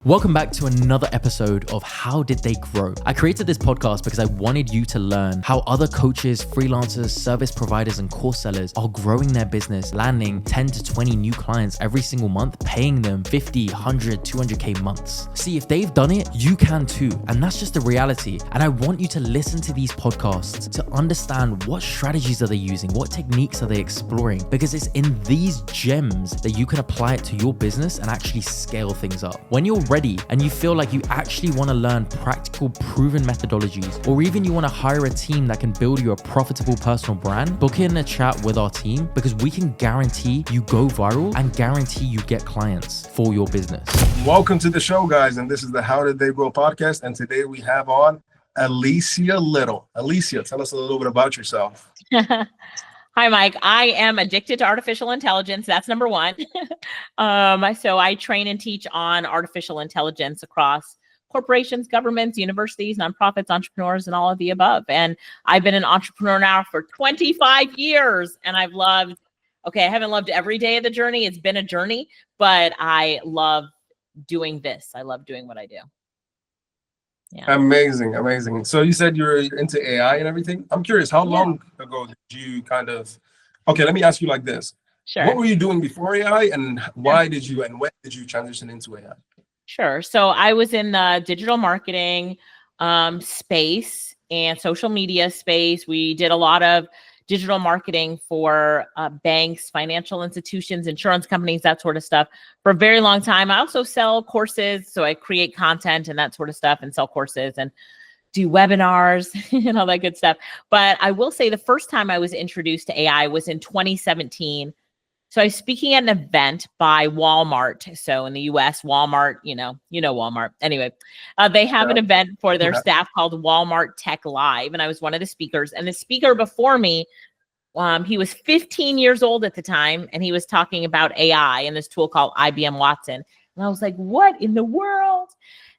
Welcome back to another episode of How Did They Grow? I created this podcast because I wanted you to learn how other coaches, freelancers, service providers, and course sellers are growing their business, landing 10 to 20 new clients every single month, paying them 50, 100, 200K months. See, if they've done it, you can too. And that's just the reality. And I want you to listen to these podcasts to understand what strategies are they using, what techniques are they exploring, because it's in these gems that you can apply it to your business and actually scale things up. When you're ready and you feel like you actually want to learn practical, proven methodologies, or even you want to hire a team that can build you a profitable personal brand, book in a chat with our team because we can guarantee you go viral and guarantee you get clients for your business. Welcome to the show, guys. And this is the How Did They Grow podcast. And today we have on Alicia Little. Alicia, tell us a little bit about yourself. Hi, Mike. I am addicted to artificial intelligence. That's number one. So I train and teach on artificial intelligence across corporations, governments, universities, nonprofits, entrepreneurs, and all of the above. And I've been an entrepreneur now for 25 years. And I haven't loved every day of the journey. It's been a journey, but I love doing this. I love doing what I do. Yeah. Amazing. So you said you're into AI and everything. I'm curious, how long ago did you let me ask you like this. Sure. What were you doing before AI and when did you transition into AI? Sure. So I was in the digital marketing space and social media space. We did a lot of digital marketing for banks, financial institutions, insurance companies, that sort of stuff for a very long time. I also sell courses. So I create content and that sort of stuff and sell courses and do webinars and all that good stuff. But I will say the first time I was introduced to AI was in 2017. So I was speaking at an event by Walmart. So in the US, Walmart, you know Walmart. Anyway, they have an event for their staff called Walmart Tech Live. And I was one of the speakers. And the speaker before me, he was 15 years old at the time. And he was talking about AI and this tool called IBM Watson. And I was like, what in the world?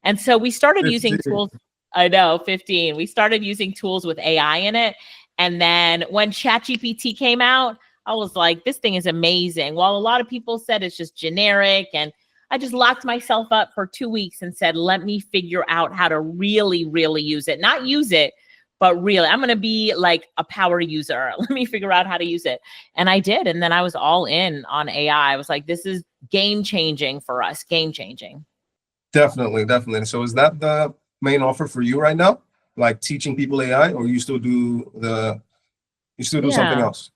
And so we started using tools. I know, 15. We started using tools with AI in it. And then when ChatGPT came out, I was like, this thing is amazing. While a lot of people said it's just generic, and I just locked myself up for 2 weeks and said, let me figure out how to really, really use it. Not use it, but really, I'm going to be like a power user. Let me figure out how to use it. And I did. And then I was all in on AI. I was like, this is game changing for us, game changing. Definitely. So is that the main offer for you right now? Like teaching people AI, or you still do something else?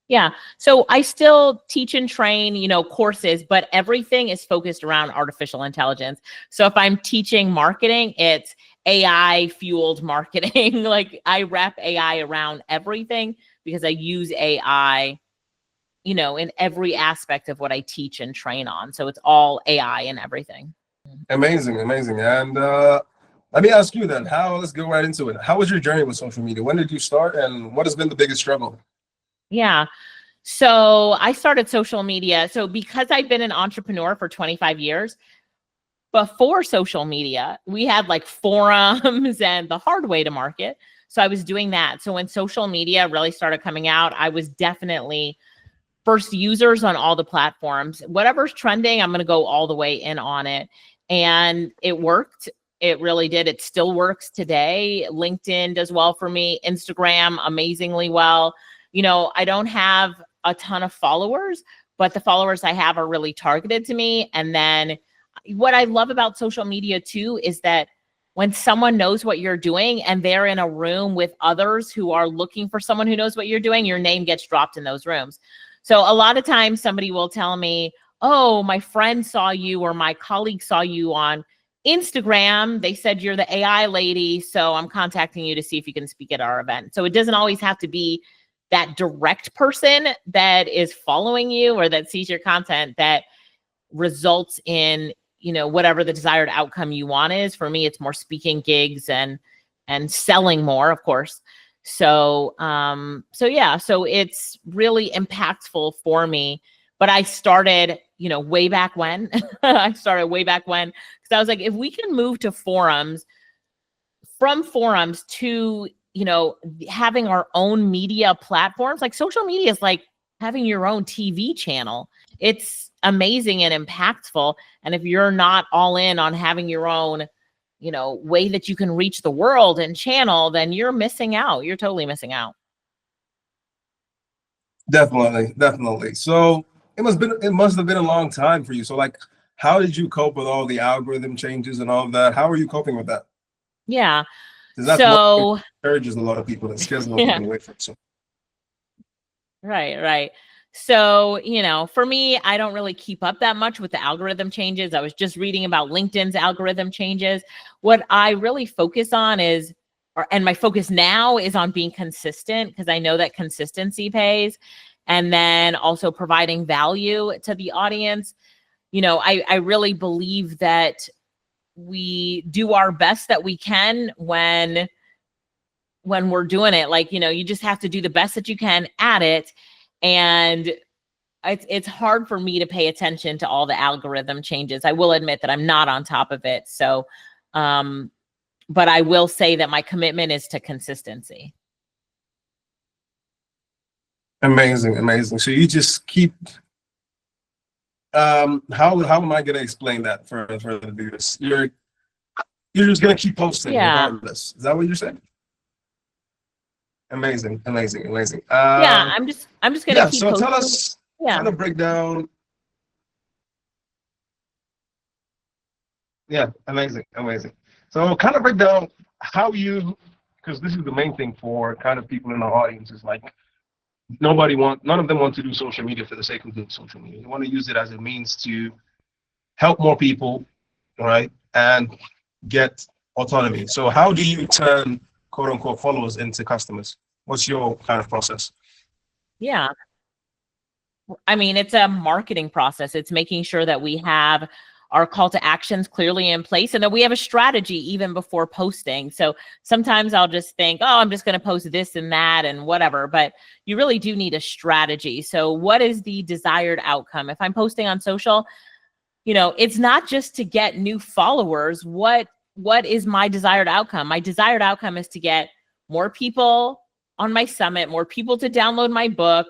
Yeah. So I still teach and train, courses, but everything is focused around artificial intelligence. So if I'm teaching marketing, it's AI fueled marketing. Like I wrap AI around everything because I use AI, in every aspect of what I teach and train on. So it's all AI and everything. Amazing. And let me ask you then, let's go right into it. How was your journey with social media? When did you start and what has been the biggest struggle? Yeah. So I started social media. So because I've been an entrepreneur for 25 years, before social media, we had like forums and the hard way to market. So I was doing that. So when social media really started coming out, I was definitely first users on all the platforms. Whatever's trending, I'm going to go all the way in on it. And it worked. It really did. It still works today. LinkedIn does well for me. Instagram, amazingly well. I don't have a ton of followers, but the followers I have are really targeted to me. And then what I love about social media too, is that when someone knows what you're doing and they're in a room with others who are looking for someone who knows what you're doing, your name gets dropped in those rooms. So a lot of times somebody will tell me, oh, my friend saw you or my colleague saw you on Instagram. They said you're the AI lady. So I'm contacting you to see if you can speak at our event. So it doesn't always have to be that direct person that is following you or that sees your content that results in, whatever the desired outcome you want is. For me, it's more speaking gigs and selling more, of course. So it's really impactful for me. But I started, way back when. Because I was like, if we can move to forums, from forums to having our own media platforms, like social media is like having your own TV channel. it's amazing and impactful. And if you're not all in on having your own, way that you can reach the world and channel, then you're missing out. You're totally missing out. Definitely. So it must have been a long time for you. So like, how did you cope with all the algorithm changes and all of that? How are you coping with that? Yeah. 'Cause that's what encourages a lot of people that scares them away from it. Right. So, for me, I don't really keep up that much with the algorithm changes. I was just reading about LinkedIn's algorithm changes. What I really focus on and my focus now is on being consistent, because I know that consistency pays. And then also providing value to the audience. I really believe that we do our best that we can when we're doing it. Like, you just have to do the best that you can at it. And it's hard for me to pay attention to all the algorithm changes. I will admit that I'm not on top of it. So, but I will say that my commitment is to consistency. Amazing. So you just keep, how am I going to explain that for the viewers? You're just going to keep posting regardless. Is that what you're saying? Amazing. Yeah, I'm just gonna keep so posting. Tell us, kind of break down. Yeah, amazing. So kind of break down how because this is the main thing for kind of people in our audience, is like none of them want to do social media for the sake of doing social media. They want to use it as a means to help more people, right, and get autonomy. So how do you turn quote unquote followers into customers? What's your kind of process? Yeah. I mean, it's a marketing process. It's making sure that we have our call to actions clearly in place and that we have a strategy even before posting. So sometimes I'll just think, oh, I'm just going to post this and that and whatever, but you really do need a strategy. So what is the desired outcome? If I'm posting on social, it's not just to get new followers. What is my desired outcome? My desired outcome is to get more people on my summit, more people to download my book,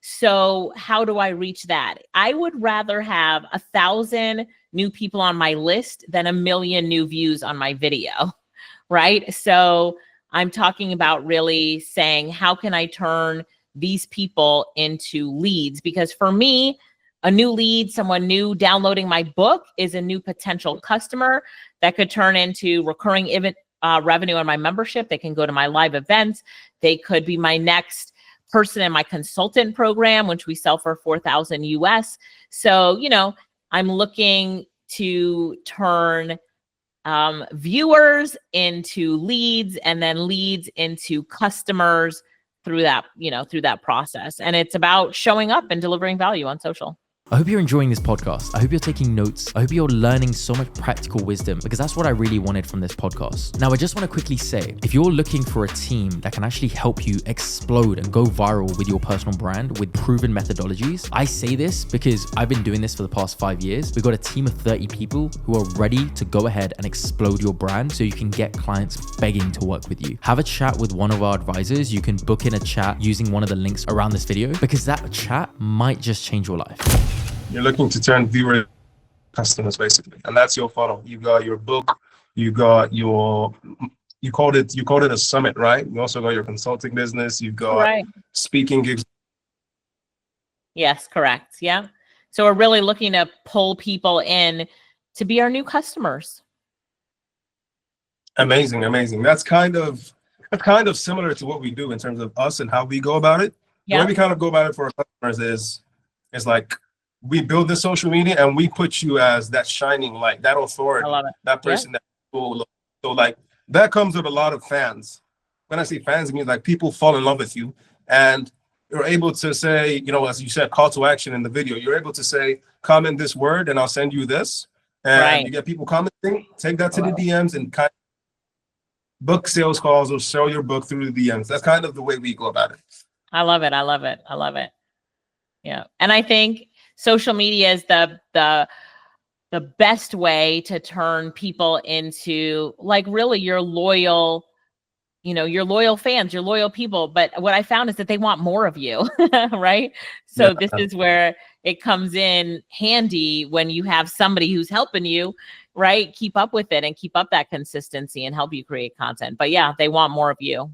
so how do I reach that? I would rather have 1,000 new people on my list than 1 million new views on my video, right? So I'm talking about really saying, how can I turn these people into leads? Because for me, a new lead, someone new downloading my book, is a new potential customer that could turn into recurring revenue on my membership. They can go to my live events. They could be my next person in my consultant program, which we sell for $4,000 US. So, I'm looking to turn viewers into leads, and then leads into customers through that process. And it's about showing up and delivering value on social. I hope you're enjoying this podcast. I hope you're taking notes. I hope you're learning so much practical wisdom, because that's what I really wanted from this podcast. Now, I just want to quickly say, if you're looking for a team that can actually help you explode and go viral with your personal brand with proven methodologies, I say this because I've been doing this for the past 5 years. We've got a team of 30 people who are ready to go ahead and explode your brand so you can get clients begging to work with you. Have a chat with one of our advisors. You can book in a chat using one of the links around this video, because that chat might just change your life. You're looking to turn viewer customers, basically, and that's your funnel. You got your book, you called it a summit, right? You also got your consulting business, you got speaking gigs. Yes, correct. Yeah. So we're really looking to pull people in to be our new customers. Amazing. That's kind of similar to what we do in terms of us and how we go about it. The way we kind of go about it for our customers is like, we build the social media and we put you as that shining light, that authority, that person that people look. So like that comes with a lot of fans. When I say fans, it means like people fall in love with you, and you're able to say, as you said, call to action in the video. You're able to say, comment this word and I'll send you this. And you get people commenting, take that to the DMs and kind of book sales calls or sell your book through the DMs. That's kind of the way we go about it. I love it. Yeah. And I think social media is the best way to turn people into like really your loyal fans, your loyal people. But what I found is that they want more of you, right? So this is where, it comes in handy when you have somebody who's helping you, right? Keep up with it and keep up that consistency and help you create content. But yeah, they want more of you.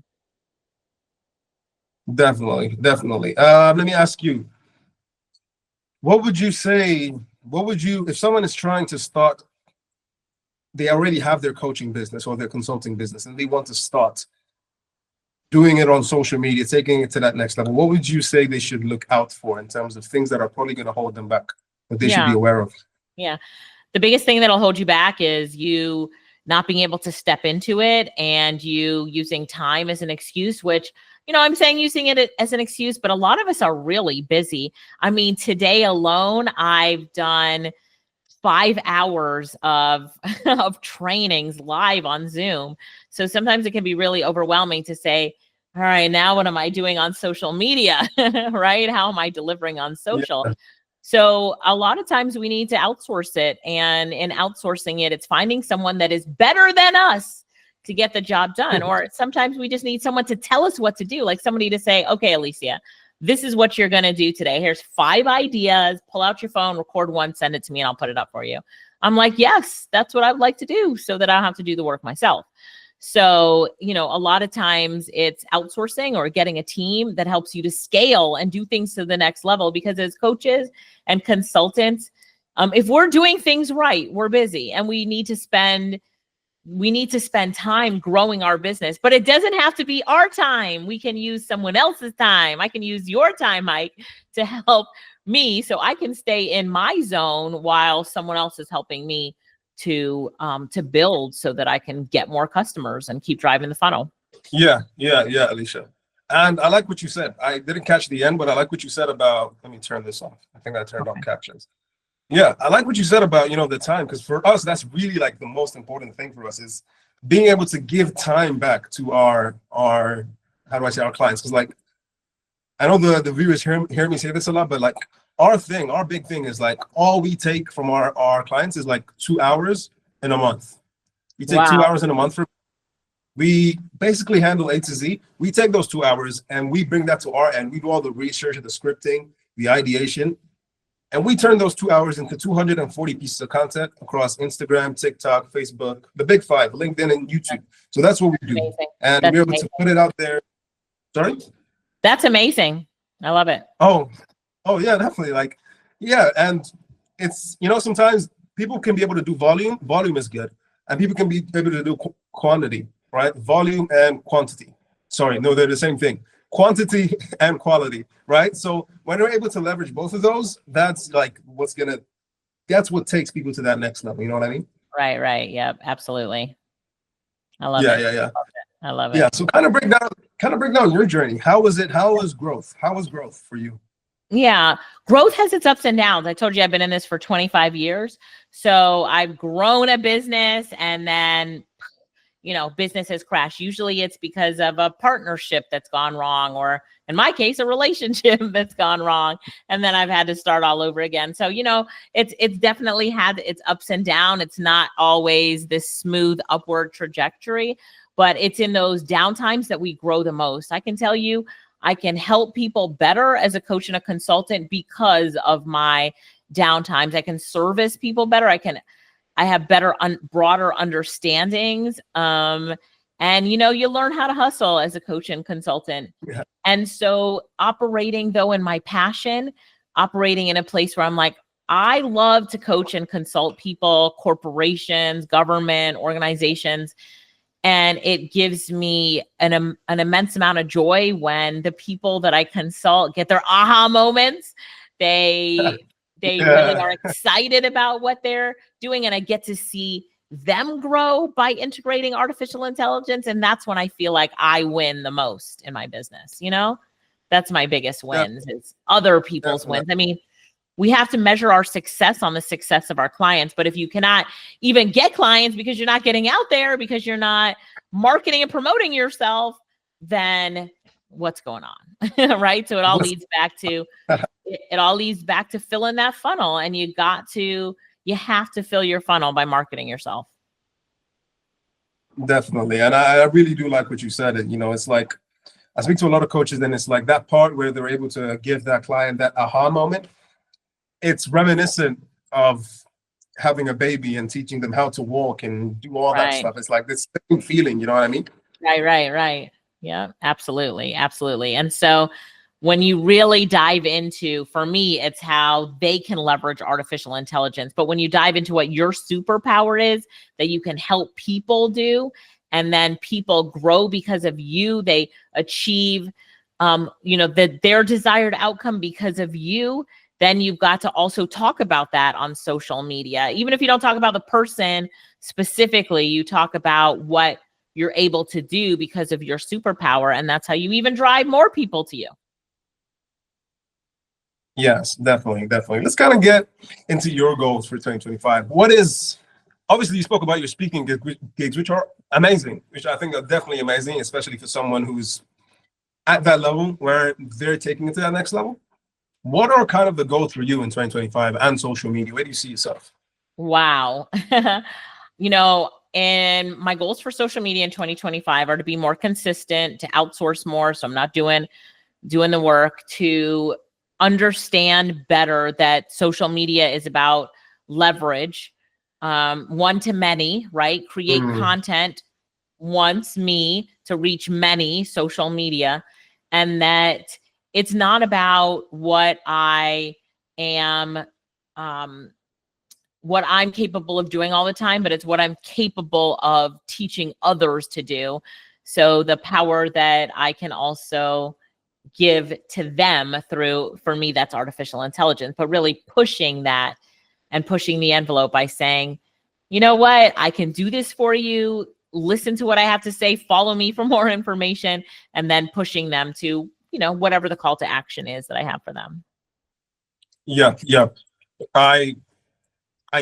Definitely. Let me ask you, what would you, if someone is trying to start, they already have their coaching business or their consulting business, and they want to start doing it on social media, taking it to that next level, what would you say they should look out for in terms of things that are probably going to hold them back, that they should be aware of? Yeah. The biggest thing that'll hold you back is you not being able to step into it and you using time as an excuse, which, I'm saying using it as an excuse, but a lot of us are really busy. I mean, today alone, I've done 5 hours of trainings live on Zoom. So sometimes it can be really overwhelming to say, all right, now what am I doing on social media, right? How am I delivering on social? Yeah. So a lot of times we need to outsource it. And in outsourcing it, it's finding someone that is better than us to get the job done. Or sometimes we just need someone to tell us what to do, like somebody to say, okay, Alicia, this is what you're going to do today. Here's 5 ideas. Pull out your phone, record one, send it to me, and I'll put it up for you. I'm like, yes, that's what I'd like to do so that I don't have to do the work myself. So, a lot of times it's outsourcing or getting a team that helps you to scale and do things to the next level. Because as coaches and consultants, if we're doing things right, we're busy and we need to spend time growing our business, but it doesn't have to be our time. We can use someone else's time. I can use your time, Mike, to help me so I can stay in my zone while someone else is helping me to build so that I can get more customers and keep driving the funnel. Yeah, Alicia. And I like what you said. I didn't catch the end, but I like what you said about, let me turn this off. I think I turned off captions. Yeah, I like what you said about, the time, because for us, that's really like the most important thing for us is being able to give time back to our how do I say, our clients. Because like, I know the viewers hear me say this a lot, but like our big thing is like all we take from our clients is like 2 hours in a month. We take 2 hours in a month. We basically handle A to Z. We take those 2 hours and we bring that to our end. We do all the research, the scripting, the ideation. And we turn those 2 hours into 240 pieces of content across Instagram, TikTok, Facebook, the big 5, LinkedIn, and YouTube. So that's what we do. Amazing. And we're able to put it out there. Sorry? That's amazing. I love it. Oh, yeah, definitely. Like, yeah. And it's, sometimes people can be able to do volume. Volume is good. And people can be able to do quantity, right? Volume and quantity. Sorry, no, they're the same thing. Quantity and quality, right? So when we're able to leverage both of those, that's like that's what takes people to that next level. You know what I mean? Right. Yep, absolutely. I love it. Yeah. I love it. Yeah. So kind of break down your journey. How was it? How was growth? How was growth for you? Yeah, growth has its ups and downs. I told you I've been in this for 25 years. So I've grown a business and then business has crashed. Usually it's because of a partnership that's gone wrong, or in my case, a relationship that's gone wrong. And then I've had to start all over again. So, it's definitely had its ups and downs. It's not always this smooth upward trajectory, but it's in those downtimes that we grow the most. I can tell you, I can help people better as a coach and a consultant because of my downtimes. I can service people better. I have better, broader understandings. And, you learn how to hustle as a coach and consultant. Yeah. And so operating though in my passion, operating in a place where I'm like, I love to coach and consult people, corporations, government, organizations. And it gives me an immense amount of joy when the people that I consult get their aha moments. They really are excited about what they're doing. And I get to see them grow by integrating artificial intelligence. And that's when I feel like I win the most in my business. That's my biggest wins is other people's wins. I mean, we have to measure our success on the success of our clients. But if you cannot even get clients because you're not getting out there, because you're not marketing and promoting yourself, then what's going on? Right. So it all leads back to filling that funnel, and you have to fill your funnel by marketing yourself. Definitely. And I really do like what you said. It's like, I speak to a lot of coaches and it's like that part where they're able to give that client that aha moment. it's reminiscent of having a baby and teaching them how to walk and do all that stuff. It's like this same feeling, you know what I mean? Right. Yeah, absolutely. And so when you really dive into, for me, it's how they can leverage artificial intelligence. But when you dive into what your superpower is that you can help people do, and then people grow because of you, they achieve, their desired outcome because of you, then you've got to also talk about that on social media. Even if you don't talk about the person specifically, you talk about what you're able to do because of your superpower. And that's how you even drive more people to you. Yes, definitely. Let's kind of get into your goals for 2025. Obviously you spoke about your speaking gigs, which are amazing, which I think are definitely amazing, especially for someone who's at that level where they're taking it to that next level. What are kind of the goals for you in 2025 and social media? Where do you see yourself? Wow. And my goals for social media in 2025 are to be more consistent, to outsource more. So I'm not doing the work, to understand better that social media is about leverage, one to many, right? Create content once me to reach many, social media, and that it's not about what I am, what I'm capable of doing all the time, but it's what I'm capable of teaching others to do. So the power that I can also give to them through, for me, that's artificial intelligence, but really pushing that and pushing the envelope by saying, you know what, I can do this for you. Listen to what I have to say, follow me for more information, and then pushing them to, whatever the call to action is that I have for them. Yeah. I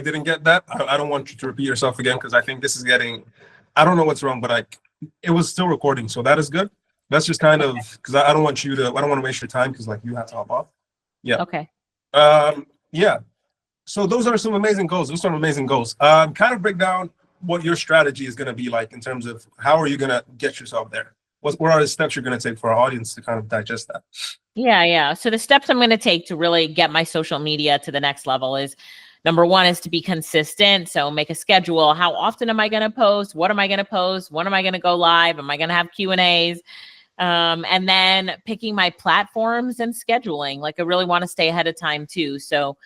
didn't get that. I don't want you to repeat yourself again, because I think this is I don't know what's wrong, but it was still recording. So that is good. That's just kind of, because I don't want to waste your time, because you have to hop off. Yeah. Okay. Yeah. So those are some amazing goals. Kind of break down what your strategy is going to be like in terms of how are you going to get yourself there? What are the steps you're going to take for our audience to kind of digest that? Yeah. So the steps I'm going to take to really get my social media to the next level is, number one is to be consistent. So make a schedule. How often am I going to post? What am I going to post? When am I going to go live? Am I going to have Q&As? And then picking my platforms and scheduling. I really want to stay ahead of time too. So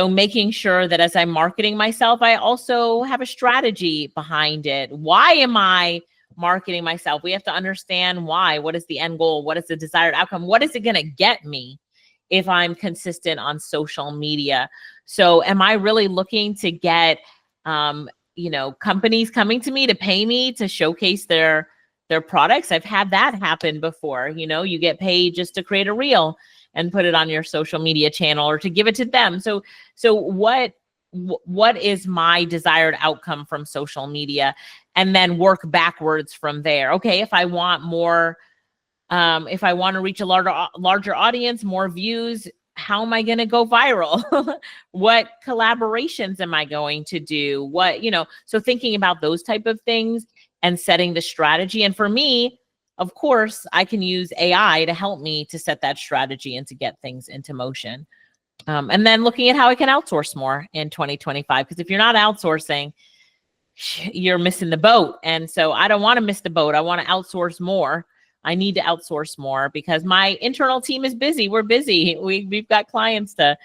making sure that as I'm marketing myself, I also have a strategy behind it. Why am I marketing myself? We have to understand why. What is the end goal? What is the desired outcome? What is it going to get me if I'm consistent on social media? So am I really looking to get, companies coming to me to pay me to showcase their products? I've had that happen before. You get paid just to create a reel and put it on your social media channel, or to give it to them. So what is my desired outcome from social media? And then work backwards from there. Okay, if I want more, if I want to reach a larger audience, more views, how am I going to go viral? What collaborations am I going to do? So thinking about those type of things and setting the strategy. And for me, of course, I can use AI to help me to set that strategy and to get things into motion. And then looking at how I can outsource more in 2025, because if you're not outsourcing, you're missing the boat. And so I don't want to miss the boat. I want to outsource more. I need to outsource more because my internal team is busy. We're busy. We've got clients to,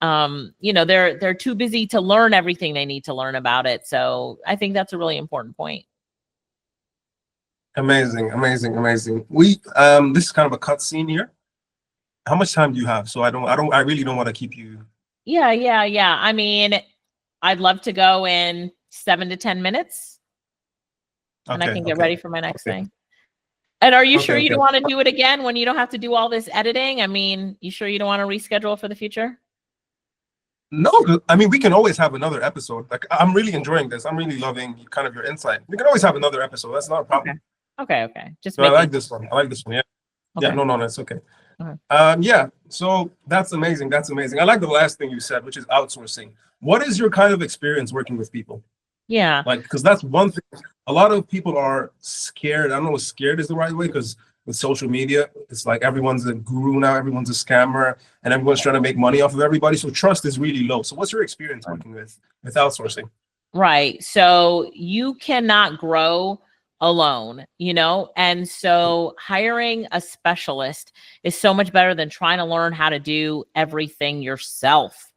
they're too busy to learn everything they need to learn about it. So I think that's a really important point. Amazing. We this is kind of a cut scene here. How much time do you have? So I really don't want to keep you. Yeah. I mean, I'd love to go in 7 to 10 minutes, and I can get ready for my next thing. And are you sure you don't want to do it again when you don't have to do all this editing? I mean, you sure you don't want to reschedule for the future? No, I mean, we can always have another episode. I'm really enjoying this. I'm really loving kind of your insight. We can always have another episode. That's not a problem. Okay. I like this one. Yeah. Okay. Yeah. No, that's okay. Yeah. So that's amazing. I like the last thing you said, which is outsourcing. What is your kind of experience working with people? Yeah. Because that's one thing. A lot of people are scared. I don't know if scared is the right way, because with social media. It's like everyone's a guru now, everyone's a scammer, and everyone's trying to make money off of everybody. So trust is really low. So what's your experience working with outsourcing? Right. So you cannot grow alone, and so hiring a specialist is so much better than trying to learn how to do everything yourself.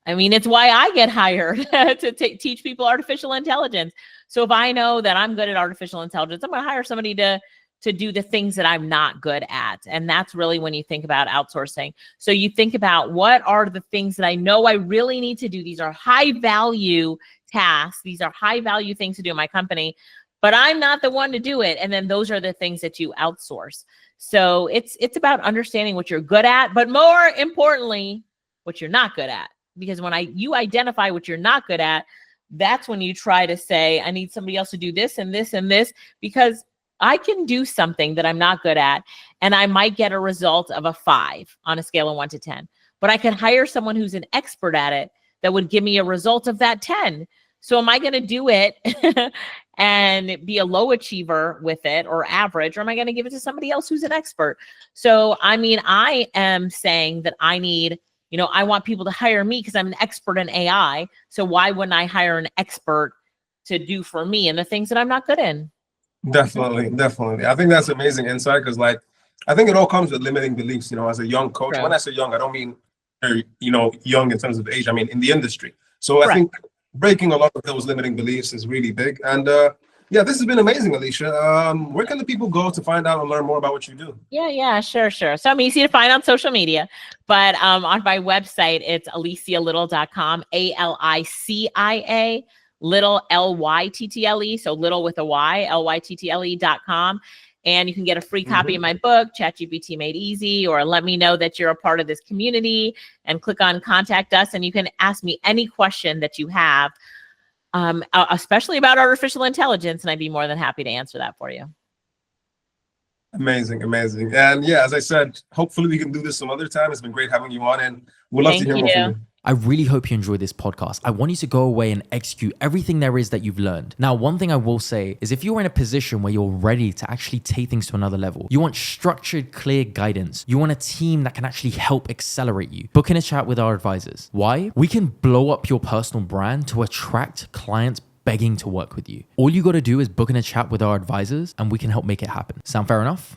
I mean, it's why I get hired to teach people artificial intelligence. So if I know that I'm good at artificial intelligence, I'm going to hire somebody to do the things that I'm not good at. And that's really when you think about outsourcing. So you think about, what are the things that I know I really need to do? These are high value tasks. These are high value things to do in my company, but I'm not the one to do it. And then those are the things that you outsource. So it's about understanding what you're good at, but more importantly, what you're not good at. Because when you identify what you're not good at, that's when you try to say, I need somebody else to do this and this and this, because I can do something that I'm not good at, and I might get a result of a 5 on a scale of 1 to 10, but I can hire someone who's an expert at it that would give me a result of that 10. So am I going to do it and be a low achiever with it, or average, or am I going to give it to somebody else who's an expert? So, I mean, I am saying that I need, I want people to hire me because I'm an expert in AI. So why wouldn't I hire an expert to do for me and the things that I'm not good in? Definitely. I think that's amazing insight, because I think it all comes with limiting beliefs, as a young coach. Right. When I say young, I don't mean, young in terms of age, I mean in the industry. So I think breaking a lot of those limiting beliefs is really big. And this has been amazing, Alicia. Where can the people go to find out and learn more about what you do? Yeah, sure. So I'm easy to find on social media, but on my website, it's alicialittle.com, ALICIA, Little, LYTTLE, so little with a Y, LYTTLE.com. And you can get a free copy of my book, ChatGPT Made Easy, or let me know that you're a part of this community and click on Contact Us. And you can ask me any question that you have, especially about artificial intelligence, and I'd be more than happy to answer that for you. Amazing. And yeah, as I said, hopefully we can do this some other time. It's been great having you on, and we'd love to hear more from you. I really hope you enjoyed this podcast. I want you to go away and execute everything there is that you've learned. Now, one thing I will say is, if you're in a position where you're ready to actually take things to another level, you want structured, clear guidance, you want a team that can actually help accelerate you, book in a chat with our advisors. Why? We can blow up your personal brand to attract clients begging to work with you. All you got to do is book in a chat with our advisors, and we can help make it happen. Sound fair enough?